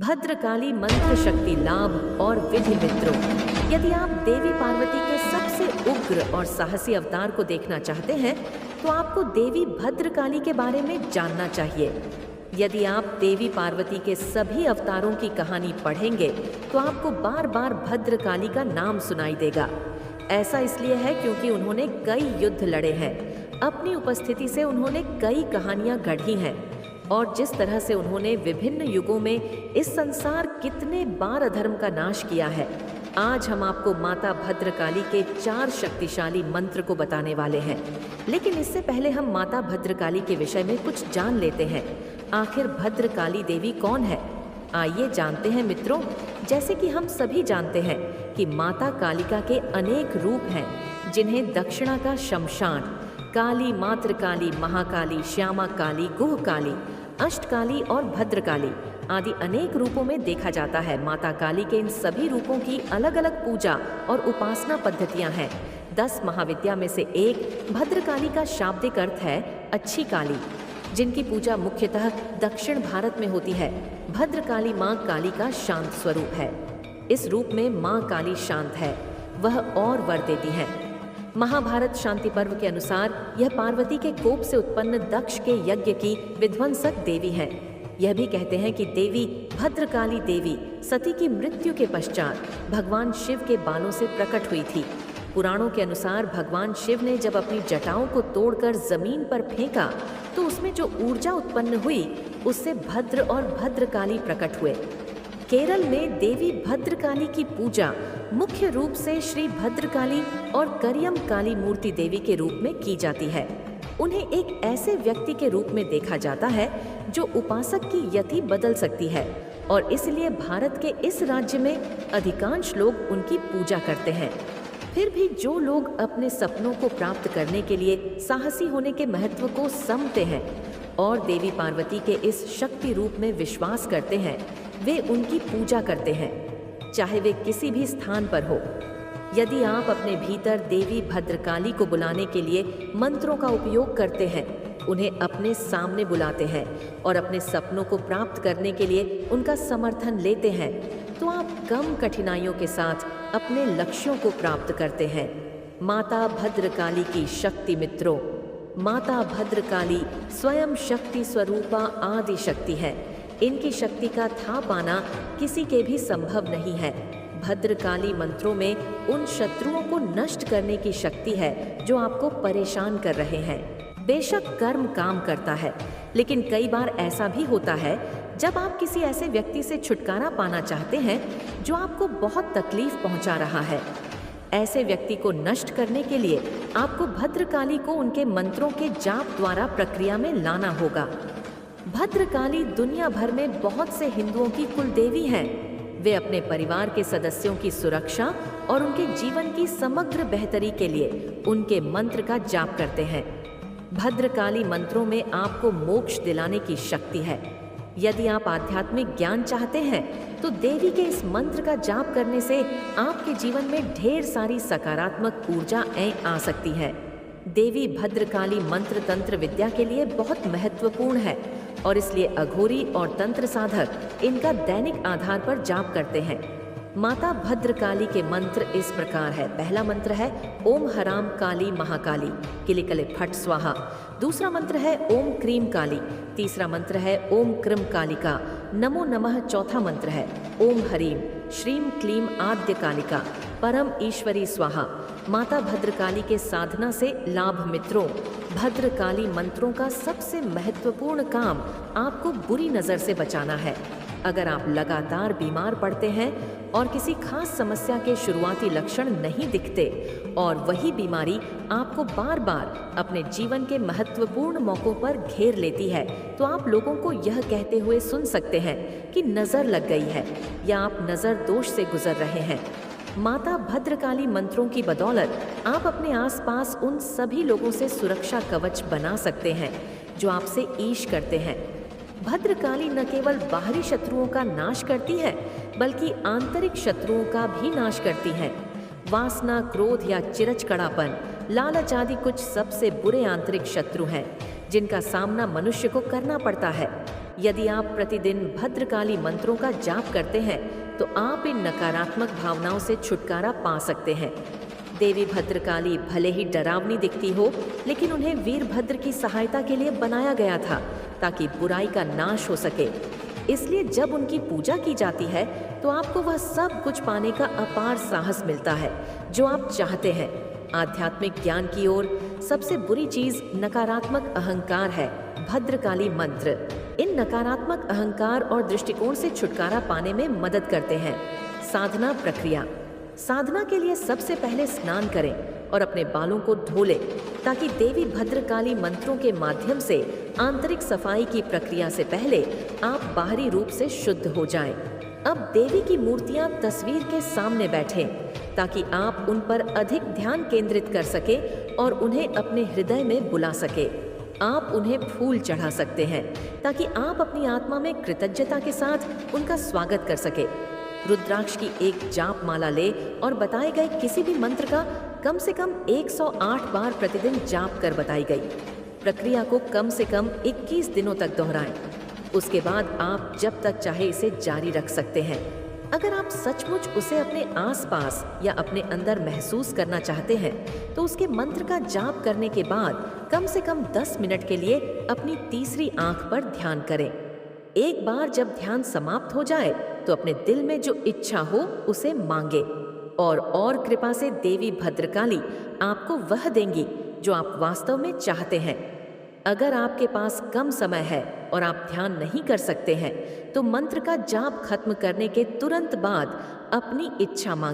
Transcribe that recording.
भद्रकाली मंत्र शक्ति लाभ और विधि मित्रों, यदि आप देवी पार्वती के सबसे उग्र और साहसी अवतार को देखना चाहते हैं तो आपको देवी भद्रकाली के बारे में जानना चाहिए। यदि आप देवी पार्वती के सभी अवतारों की कहानी पढ़ेंगे तो आपको बार बार भद्रकाली का नाम सुनाई देगा। ऐसा इसलिए है क्योंकि उन्होंने कई युद्ध लड़े हैं, अपनी उपस्थिति से उन्होंने कई कहानियां गढ़ी हैं और जिस तरह से उन्होंने विभिन्न युगों में इस संसार कितने बार अधर्म का नाश किया है। आज हम आपको माता भद्रकाली के 4 शक्तिशाली मंत्र को बताने वाले हैं, लेकिन इससे पहले हम माता भद्रकाली के विषय में कुछ जान लेते हैं। आखिर भद्रकाली देवी कौन है? आइए जानते हैं मित्रों। जैसे कि हम सभी जानते हैं कि माता कालिका के अनेक रूप हैं, जिन्हें दक्षिणा का शमशान, काली, मातृकाली, महाकाली, श्यामा काली, गुह काली, अष्टकाली और भद्रकाली आदि अनेक रूपों में देखा जाता है। माता काली के इन सभी रूपों की अलग अलग पूजा और उपासना पद्धतियां हैं। 10 महाविद्या में से एक भद्रकाली का शाब्दिक अर्थ है अच्छी काली, जिनकी पूजा मुख्यतः दक्षिण भारत में होती है। भद्रकाली माँ काली का शांत स्वरूप है। इस रूप में माँ काली शांत है, वह और वर देती है। महाभारत शांति पर्व के अनुसार यह पार्वती के कोप से उत्पन्न दक्ष के यज्ञ की विध्वंसक देवी है। यह भी कहते हैं कि देवी भद्रकाली देवी सती की मृत्यु के पश्चात भगवान शिव के बालों से प्रकट हुई थी। पुराणों के अनुसार भगवान शिव ने जब अपनी जटाओं को तोड़कर जमीन पर फेंका तो उसमें जो ऊर्जा उत्पन्न हुई उससे भद्र और भद्रकाली प्रकट हुए। केरल में देवी भद्रकाली की पूजा मुख्य रूप से श्री भद्रकाली और करियम काली मूर्ति देवी के रूप में की जाती है। उन्हें एक ऐसे व्यक्ति के रूप में देखा जाता है जो उपासक की यति बदल सकती है और इसलिए भारत के इस राज्य में अधिकांश लोग उनकी पूजा करते हैं। फिर भी जो लोग अपने सपनों को प्राप्त करने के लिए साहसी होने के महत्व को समझते हैं और देवी पार्वती के इस शक्ति रूप में विश्वास करते हैं, वे उनकी पूजा करते हैं, चाहे वे किसी भी स्थान पर हो। यदि आप अपने भीतर देवी भद्रकाली को बुलाने के लिए मंत्रों का उपयोग करते हैं, उन्हें अपने सामने बुलाते हैं और अपने सपनों को प्राप्त करने के लिए उनका समर्थन लेते हैं, तो आप कम कठिनाइयों के साथ अपने लक्ष्यों को प्राप्त करते हैं। माता भद्रकाली की शक्ति मित्रों, माता भद्रकाली स्वयं शक्ति स्वरूपा आदि शक्ति है। इनकी शक्ति का था पाना किसी के भी संभव नहीं है। भद्रकाली मंत्रों में उन शत्रुओं को नष्ट करने की शक्ति है जो आपको परेशान कर रहे हैं। बेशक कर्म काम करता है, लेकिन कई बार ऐसा भी होता है जब आप किसी ऐसे व्यक्ति से छुटकारा पाना चाहते हैं जो आपको बहुत तकलीफ पहुंचा रहा है। ऐसे व्यक्ति को नष्ट करने के लिए आपको भद्रकाली को उनके मंत्रों के जाप द्वारा प्रक्रिया में लाना होगा। भद्रकाली दुनिया भर में बहुत से हिंदुओं की कुल देवी हैं। वे अपने परिवार के सदस्यों की सुरक्षा और उनके जीवन की समग्र बेहतरी के लिए उनके मंत्र का जाप करते हैं। भद्रकाली मंत्रों में आपको मोक्ष दिलाने की शक्ति है। यदि आप आध्यात्मिक ज्ञान चाहते हैं तो देवी के इस मंत्र का जाप करने से आपके जीवन में ढेर सारी सकारात्मक ऊर्जा आ सकती है। देवी भद्रकाली मंत्र तंत्र विद्या के लिए बहुत महत्वपूर्ण है और इसलिए अघोरी और तंत्र साधक इनका दैनिक आधार पर जाप करते हैं। माता भद्रकाली के मंत्र इस प्रकार है। पहला मंत्र है ओम हराम काली महाकाली किलिकले फट स्वाहा। दूसरा मंत्र है ओम क्रीम काली। तीसरा मंत्र है ओम कृम कालिका नमो नमः। चौथा मंत्र है ओम हरीम श्रीम क्लीम आद्य कालिका परम ईश्वरी स्वाहा। माता भद्रकाली के साधना से लाभ मित्रों, भद्रकाली मंत्रों का सबसे महत्वपूर्ण काम आपको बुरी नज़र से बचाना है। अगर आप लगातार बीमार पड़ते हैं और किसी खास समस्या के शुरुआती लक्षण नहीं दिखते और वही बीमारी आपको बार बार अपने जीवन के महत्वपूर्ण मौकों पर घेर लेती है, तो आप लोगों को यह कहते हुए सुन सकते हैं कि नज़र लग गई है या आप नज़र दोष से गुजर रहे हैं। माता भद्रकाली मंत्रों की बदौलत आप अपने आसपास उन सभी लोगों से सुरक्षा कवच बना सकते हैं जो आपसे ईर्ष्या करते हैं। भद्रकाली न केवल बाहरी शत्रुओं का नाश करती है बल्कि आंतरिक शत्रुओं का भी नाश करती है। वासना, क्रोध या चिरचकड़ापन, लालच आदि कुछ सबसे बुरे आंतरिक शत्रु हैं जिनका सामना मनुष्य को करना पड़ता है। यदि आप प्रतिदिन भद्रकाली मंत्रों का जाप करते हैं तो आप इन नकारात्मक भावनाओं से छुटकारा पा सकते हैं। देवी भद्रकाली भले ही डरावनी दिखती हो, लेकिन उन्हें वीरभद्र की सहायता के लिए बनाया गया था ताकि बुराई का नाश हो सके। इसलिए जब उनकी पूजा की जाती है तो आपको वह सब कुछ पाने का अपार साहस मिलता है जो आप चाहते हैं। आध्यात्मिक ज्ञान की ओर सबसे बुरी चीज नकारात्मक अहंकार है। भद्रकाली मंत्र इन नकारात्मक अहंकार और दृष्टिकोण से छुटकारा पाने में मदद करते हैं। साधना प्रक्रिया। साधना के लिए सबसे पहले स्नान करें और अपने बालों को धो लें ताकि देवी भद्रकाली मंत्रों के माध्यम से आंतरिक सफाई की प्रक्रिया से पहले आप बाहरी रूप से शुद्ध हो जाएं। अब देवी की मूर्तियां तस्वीर के सामने बैठें ताकि आप उन पर अधिक ध्यान केंद्रित कर सके और उन्हें अपने हृदय में बुला सके। आप उन्हें फूल चढ़ा सकते हैं ताकि आप अपनी आत्मा में कृतज्ञता के साथ उनका स्वागत कर सके। रुद्राक्ष की एक जाप माला ले और बताए गए किसी भी मंत्र का कम से कम 108 बार प्रतिदिन जाप कर बताई गई प्रक्रिया को कम से कम 21 दिनों तक दोहराएं। उसके बाद आप जब तक चाहे इसे जारी रख सकते हैं। अगर आप सचमुच उसे अपने आसपास या अपने अंदर महसूस करना चाहते हैं तो उसके मंत्र का जाप करने के बाद कम से कम 10 मिनट के लिए अपनी तीसरी आंख पर ध्यान करें। एक बार जब ध्यान समाप्त हो जाए तो अपने दिल में जो इच्छा हो उसे मांगे और कृपा से देवी भद्रकाली आपको वह देंगी जो आप वास्तव में चाहते हैं। अगर आपके पास कम समय है और आप ध्यान नहीं कर सकते हैं तो मंत्र का जाप खत्म करने के तुरंत बाद अपनी इच्छा मांगे।